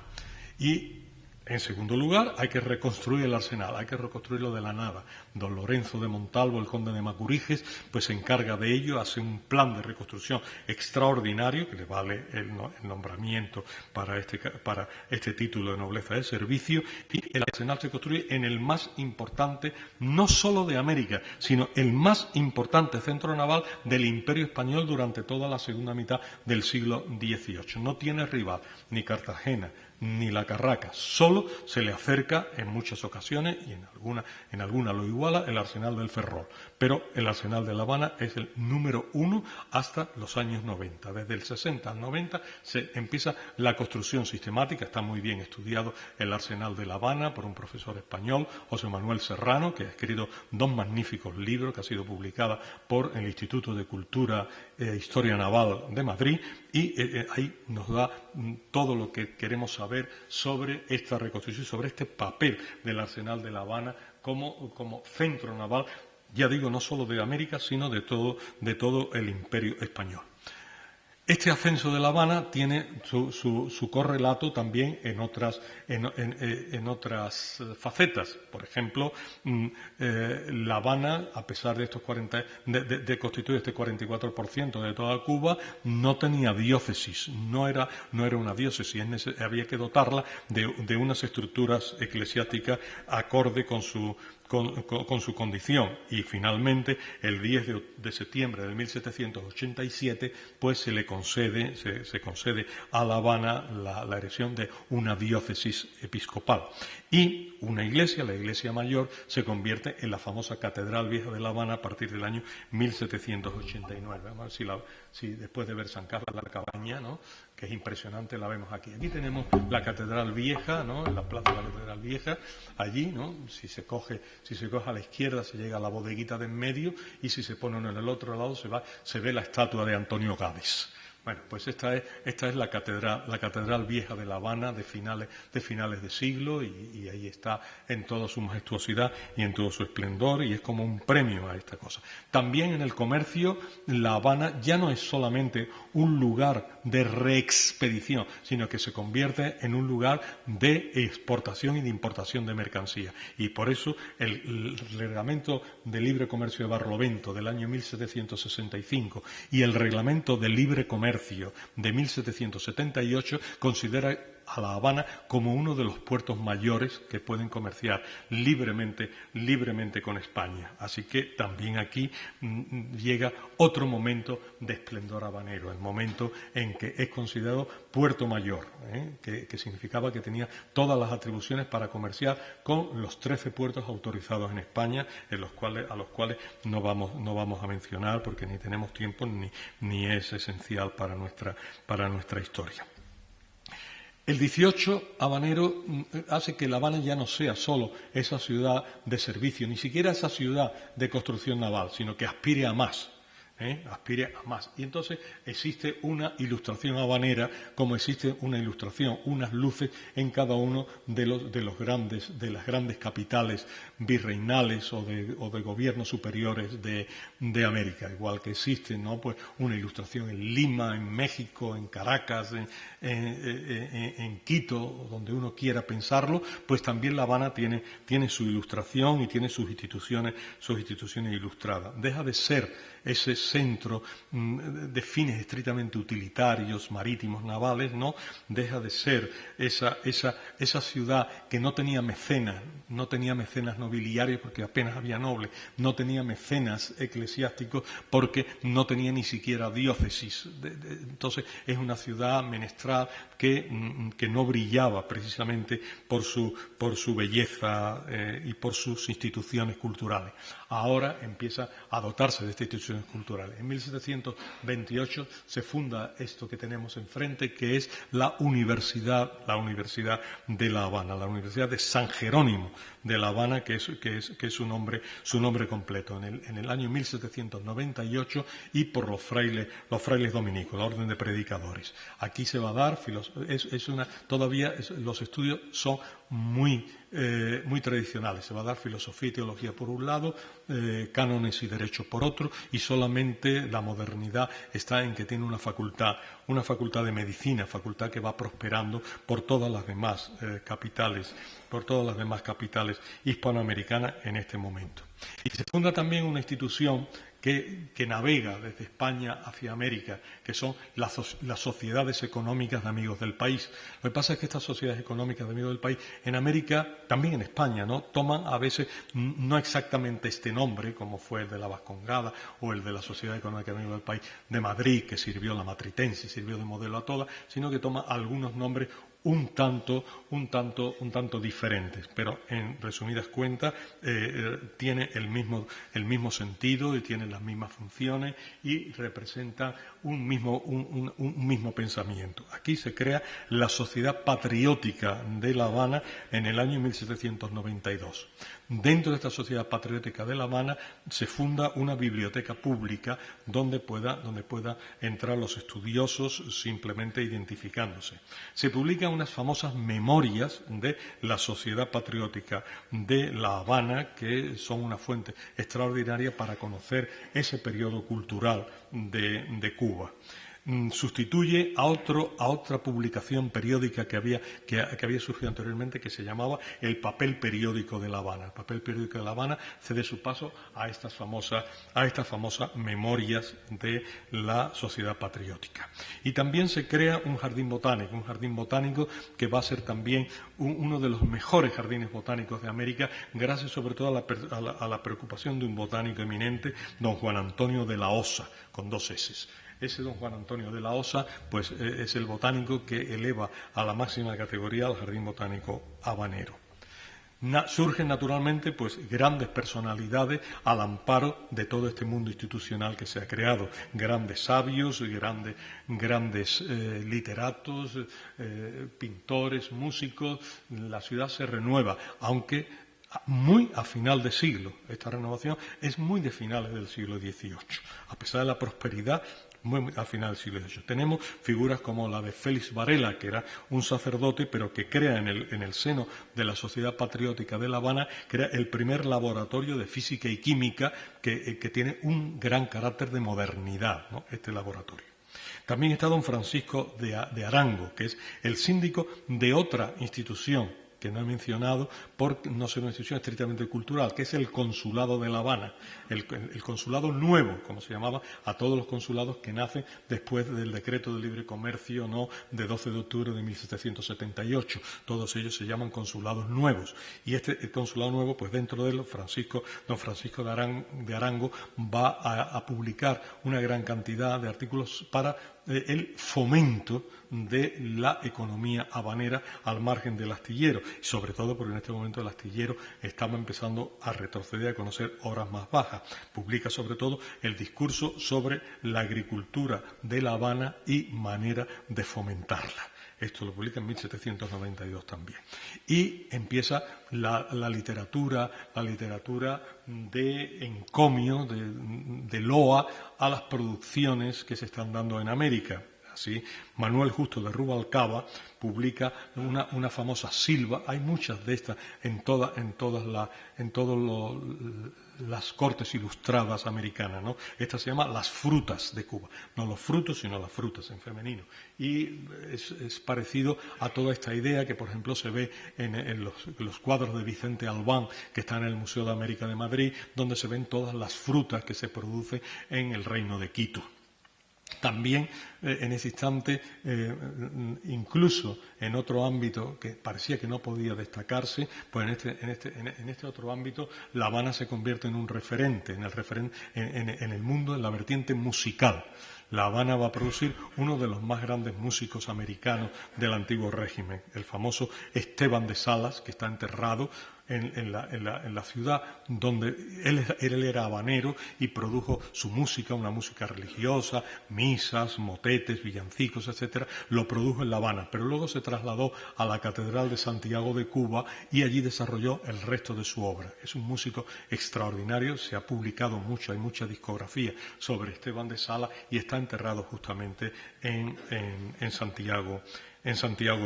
Y en segundo lugar, hay que reconstruir el arsenal, hay que reconstruirlo de la nada. Don Lorenzo de Montalvo, el conde de Macuriges, pues se encarga de ello, hace un plan de reconstrucción extraordinario que le vale el nombramiento para este título de nobleza de servicio, y el arsenal se construye en el más importante, no solo de América, sino el más importante centro naval del Imperio Español durante toda la segunda mitad del siglo XVIII. No tiene rival, ni Cartagena, ni la Carraca, solo se le acerca en muchas ocasiones, y en alguna lo iguala, el arsenal del Ferrol. Pero el arsenal de La Habana es el número 1 hasta los años 90. Desde el 60 al 90 se empieza la construcción sistemática. Está muy bien estudiado el arsenal de La Habana por un profesor español, José Manuel Serrano, que ha escrito 2 magníficos libros que ha sido publicada por el Instituto de Cultura e Historia Naval de Madrid, y ahí nos da todo lo que queremos saber sobre esta reconstrucción, sobre este papel del arsenal de La Habana como centro naval, ya digo, no solo de América, sino de todo el Imperio Español. Este ascenso de La Habana tiene su correlato también en otras facetas. Por ejemplo, La Habana, a pesar de estos de constituir este 44% de toda Cuba, no tenía diócesis, no era una diócesis, había que dotarla de unas estructuras eclesiásticas acorde con su condición, y finalmente el 10 de septiembre de 1787 pues se concede a La Habana la erección de una diócesis episcopal, y una iglesia, la iglesia mayor, se convierte en la famosa Catedral Vieja de La Habana a partir del año 1789. Vamos a ver si después de ver San Carlos de la Cabaña, ¿no?, que es impresionante, la vemos aquí. Aquí tenemos la Catedral Vieja, ¿no?, en la plaza de la Catedral Vieja. Allí, ¿no?, si se coge a la izquierda se llega a la bodeguita de en medio, y si se pone uno en el otro lado se ve la estatua de Antonio Gades. Bueno, pues esta es la catedral Vieja de La Habana de finales de siglo, y ahí está en toda su majestuosidad y en todo su esplendor, y es como un premio a esta cosa. También en el comercio, La Habana ya no es solamente un lugar de reexpedición, sino que se convierte en un lugar de exportación y de importación de mercancías. Y por eso el Reglamento de Libre Comercio de Barlovento del año 1765 y el Reglamento de Libre Comercio de 1778 considera a La Habana como uno de los puertos mayores que pueden comerciar libremente con España. Así que también aquí llega otro momento de esplendor habanero, el momento en que es considerado puerto mayor, que significaba que tenía todas las atribuciones para comerciar con los 13 puertos autorizados en España, a los cuales no vamos a mencionar porque ni tenemos tiempo ni es esencial para nuestra historia. El 18 habanero hace que La Habana ya no sea solo esa ciudad de servicio, ni siquiera esa ciudad de construcción naval, sino que aspire a más. Aspire a más. Y entonces existe una ilustración habanera, como existe una ilustración, unas luces en cada uno de las grandes capitales virreinales o de gobiernos superiores de América. Igual que existe, ¿no?, pues una ilustración en Lima, en México, en Caracas, en Quito, donde uno quiera pensarlo, pues también La Habana tiene su ilustración y tiene sus instituciones ilustradas. Deja de ser ese centro de fines estrictamente utilitarios, marítimos, navales, ¿no? Deja de ser esa ciudad que no tenía mecenas nobiliarios porque apenas había nobles, no tenía mecenas eclesiásticos porque no tenía ni siquiera diócesis. Entonces es una ciudad menestral que no brillaba precisamente por su belleza y por sus instituciones culturales. Ahora empieza a dotarse de estas instituciones culturales. En 1728 se funda esto que tenemos enfrente, que es la Universidad de La Habana, la Universidad de San Jerónimo de La Habana, que es su nombre completo, en el año 1798, y por los frailes dominicos, la Orden de Predicadores. Aquí se va a dar, todavía los estudios son muy tradicionales. Se va a dar filosofía y teología por un lado, cánones y derecho por otro, y solamente la modernidad está en que tiene una facultad de medicina, facultad que va prosperando por todas las demás capitales hispanoamericanas en este momento. Y se funda también una institución que navega desde España hacia América, que son las sociedades económicas de amigos del país. Lo que pasa es que estas sociedades económicas de amigos del país, en América, también en España, ¿no?, toman a veces no exactamente este nombre, como fue el de la Vascongada o el de la Sociedad Económica de Amigos del País de Madrid, que sirvió la matritense y sirvió de modelo a todas, sino que toma algunos nombres un tanto diferentes, pero en resumidas cuentas tiene el mismo sentido y tiene las mismas funciones y representa un mismo pensamiento. Aquí se crea la Sociedad Patriótica de La Habana en el año 1792. Dentro de esta Sociedad Patriótica de La Habana se funda una biblioteca pública donde pueda entrar los estudiosos simplemente identificándose. Se publican unas famosas memorias de la Sociedad Patriótica de La Habana, que son una fuente extraordinaria para conocer ese periodo cultural de Cuba. Sustituye a otra publicación periódica que había surgido anteriormente, que se llamaba el Papel Periódico de La Habana. El Papel Periódico de La Habana cede su paso a estas famosas memorias de la Sociedad Patriótica. Y también se crea un jardín botánico que va a ser también uno de los mejores jardines botánicos de América, gracias sobre todo a la preocupación de un botánico eminente, don Juan Antonio de la Osa, con 2 S. Ese don Juan Antonio de la Osa, pues es el botánico que eleva a la máxima categoría al Jardín Botánico habanero. Surgen naturalmente pues grandes personalidades al amparo de todo este mundo institucional que se ha creado, grandes sabios, grandes literatos, pintores, músicos. La ciudad se renueva, aunque muy a final de siglo. Esta renovación es muy de finales del siglo XVIII, a pesar de la prosperidad. Muy al final del siglo XVIII. Tenemos figuras como la de Félix Varela, que era un sacerdote, pero que crea en el seno de la Sociedad Patriótica de La Habana, crea el primer laboratorio de física y química que tiene un gran carácter de modernidad, ¿no?, este laboratorio. También está don Francisco de Arango, que es el síndico de otra institución que no he mencionado por no ser una institución estrictamente cultural, que es el Consulado de La Habana, el consulado nuevo, como se llamaba a todos los consulados que nacen después del decreto de libre comercio, ¿no?, de 12 de octubre de 1778. Todos ellos se llaman consulados nuevos. Y el consulado nuevo, pues dentro de él, don Francisco de Arango va a publicar una gran cantidad de artículos para el fomento de la economía habanera al margen del astillero, y sobre todo porque en este momento el astillero estaba empezando a retroceder, a conocer horas más bajas. Publica sobre todo el discurso sobre la agricultura de La Habana y manera de fomentarla. Esto lo publica en 1792 también. Y empieza la literatura de encomio, de loa a las producciones que se están dando en América. Así, Manuel Justo de Rubalcaba publica una famosa silva. Hay muchas de estas en todas las cortes ilustradas americanas, ¿no? Esta se llama Las frutas de Cuba. No los frutos, sino las frutas en femenino. Y es parecido a toda esta idea que, por ejemplo, se ve en los cuadros de Vicente Albán, que están en el Museo de América de Madrid, donde se ven todas las frutas que se producen en el Reino de Quito. También en ese instante, incluso en otro ámbito que parecía que no podía destacarse, pues en este otro ámbito La Habana se convierte en un referente, en el mundo, en la vertiente musical. La Habana va a producir uno de los más grandes músicos americanos del antiguo régimen, el famoso Esteban de Salas, que está enterrado en la ciudad donde él era habanero y produjo su música, una música religiosa, misas, motetes, villancicos, etcétera, lo produjo en La Habana, pero luego se trasladó a la Catedral de Santiago de Cuba y allí desarrolló el resto de su obra. Es un músico extraordinario, se ha publicado mucho, hay mucha discografía sobre Esteban de Sala y está enterrado justamente en Santiago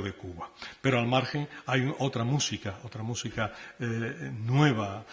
de Cuba. Pero al margen hay otra música nueva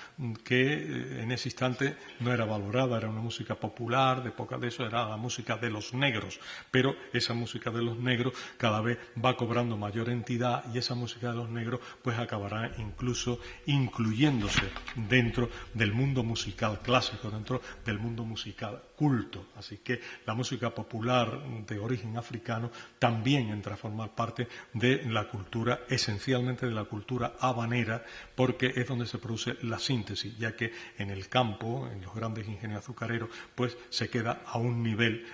que en ese instante no era valorada, era una música popular, de poca de eso, era la música de los negros, pero esa música de los negros cada vez va cobrando mayor entidad y esa música de los negros pues acabará incluso incluyéndose dentro del mundo musical clásico, dentro del mundo musical culto. Así que la música popular de origen africano también entra a formar parte de la cultura, esencialmente de la cultura habanera, porque es donde se produce la síntesis, ya que en el campo, en los grandes ingenios azucareros, pues se queda a un nivel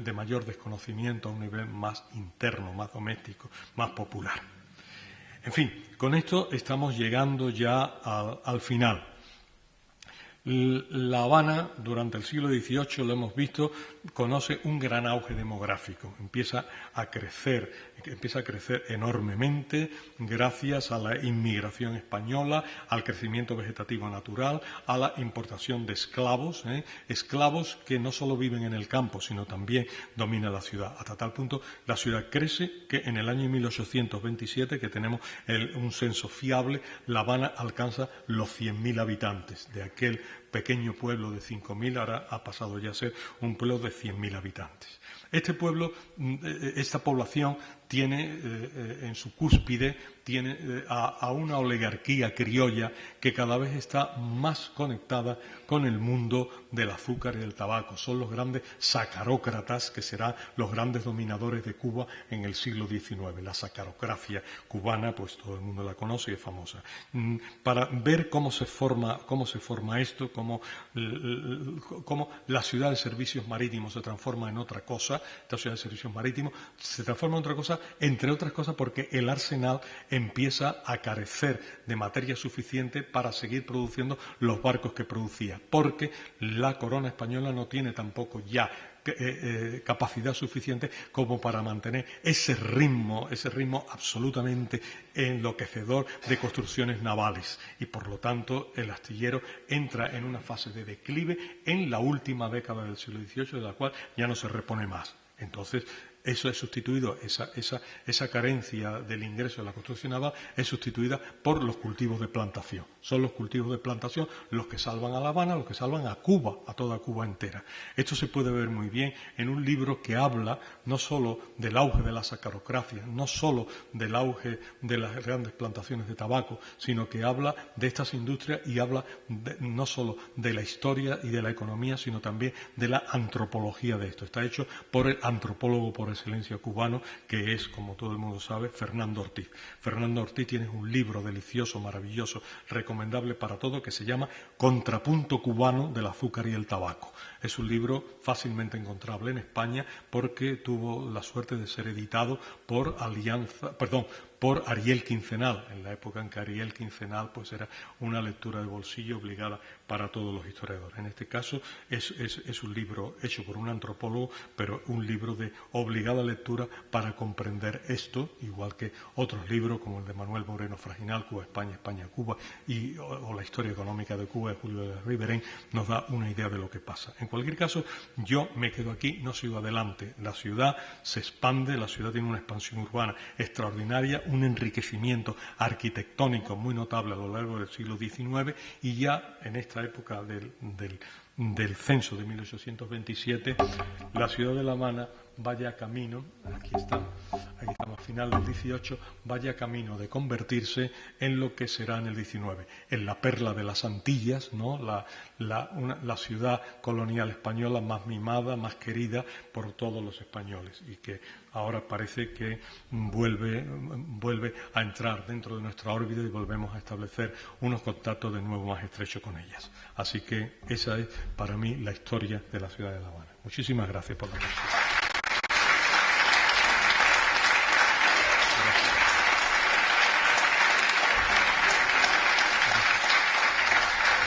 de mayor desconocimiento, a un nivel más interno, más doméstico, más popular. En fin, con esto estamos llegando ya al final. La Habana, durante el siglo XVIII, lo hemos visto, conoce un gran auge demográfico. Empieza a crecer enormemente gracias a la inmigración española, al crecimiento vegetativo natural, a la importación de esclavos, esclavos que no solo viven en el campo, sino también dominan la ciudad. Hasta tal punto la ciudad crece que en el año 1827, que tenemos un censo fiable, La Habana alcanza los 100.000 habitantes. De aquel pequeño pueblo de 5.000 ahora ha pasado ya a ser un pueblo de 100.000 habitantes. Este pueblo, esta población tiene en su cúspide a una oligarquía criolla que cada vez está más conectada con el mundo del azúcar y del tabaco. Son los grandes sacarócratas que serán los grandes dominadores de Cuba en el siglo XIX. La sacarocracia cubana, pues todo el mundo la conoce y es famosa. Para ver cómo se forma esto, cómo la ciudad de servicios marítimos se transforma en otra cosa, esta ciudad de servicios marítimos se transforma en otra cosa, entre otras cosas porque el arsenal empieza a carecer de materia suficiente para seguir produciendo los barcos que producía, porque la corona española no tiene tampoco ya capacidad suficiente como para mantener ese ritmo absolutamente enloquecedor de construcciones navales y por lo tanto el astillero entra en una fase de declive en la última década del siglo XVIII, de la cual ya no se repone más. Entonces, eso es sustituido, esa carencia del ingreso de la construcción naval es sustituida por los cultivos de plantación. Son los cultivos de plantación los que salvan a La Habana, los que salvan a Cuba, a toda Cuba entera. Esto se puede ver muy bien en un libro que habla no solo del auge de la sacarocracia, no solo del auge de las grandes plantaciones de tabaco, sino que habla de estas industrias y habla no solo de la historia y de la economía, sino también de la antropología de esto. Está hecho por el antropólogo por excelencia cubano, que es, como todo el mundo sabe, Fernando Ortiz. Fernando Ortiz tiene un libro delicioso, maravilloso, recomendable para todo, que se llama Contrapunto cubano del azúcar y el tabaco. Es un libro fácilmente encontrable en España porque tuvo la suerte de ser editado por por Ariel Quincenal, en la época en que Ariel Quincenal pues era una lectura de bolsillo obligada para todos los historiadores. En este caso es un libro hecho por un antropólogo, pero un libro de obligada lectura para comprender esto, igual que otros libros como el de Manuel Moreno Fraginal, Cuba, España, España, Cuba, o la historia económica de Cuba de Julio de Riverén, nos da una idea de lo que pasa. En cualquier caso, yo me quedo aquí, no sigo adelante. La ciudad se expande, la ciudad tiene una expansión urbana extraordinaria, un enriquecimiento arquitectónico muy notable a lo largo del siglo XIX, y ya en esta época del censo de 1827, la ciudad de La Habana vaya camino, aquí estamos a final del 18, vaya camino de convertirse en lo que será en el 19, en la perla de las Antillas, ¿no? La ciudad colonial española más mimada, más querida por todos los españoles, y que ahora parece que vuelve a entrar dentro de nuestra órbita y volvemos a establecer unos contactos de nuevo más estrechos con ellas. Así que esa es para mí la historia de la ciudad de La Habana. Muchísimas gracias por la atención.